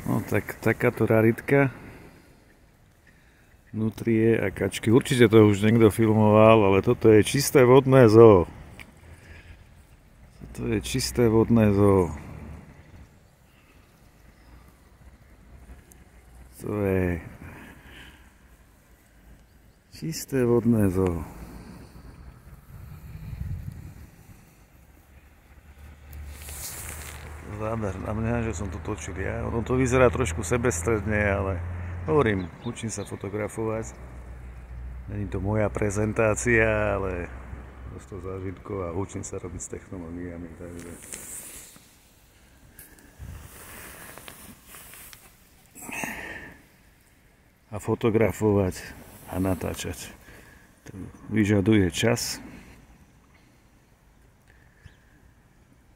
No tak takáto raritka. Nutrie a kačky. Určite to už niekto filmoval, ale toto je čisté vodné zoo. Toto je čisté vodné zoo. To je čisté vodné zoo. Záber na mňa, že som to točil ja. Ono to vyzerá trošku sebestredne, ale hovorím, učím sa fotografovať. Není to moja prezentácia, ale prosto zážitkov a učím sa robiť s technológiami. Takže a fotografovať a natáčať. To vyžaduje čas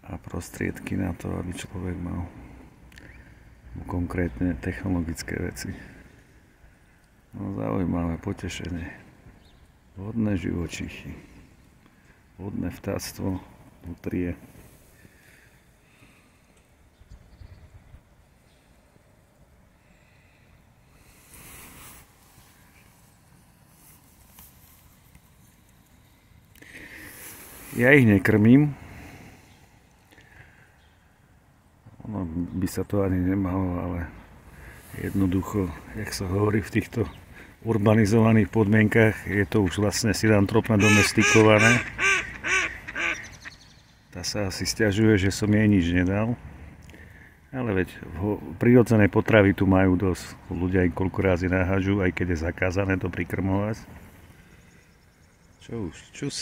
a prostriedky na to, aby človek mal konkrétne technologické veci. No, zaujímavé potešenie. Vodné živočichy, vodné vtáctvo, nutrie. Ja ich nekrmím. Ono by sa to ani nemalo, ale jednoducho, jak sa hovorí v týchto urbanizovaných podmienkach, je to už vlastne silantropne domestikované. Tá sa asi sťažuje, že som jej nič nedal. Ale veď prirodzené potravy tu majú dosť. Ľudia im koľko razy nahážu, aj keď je zakázané to prikrmovať. Čo už, čus.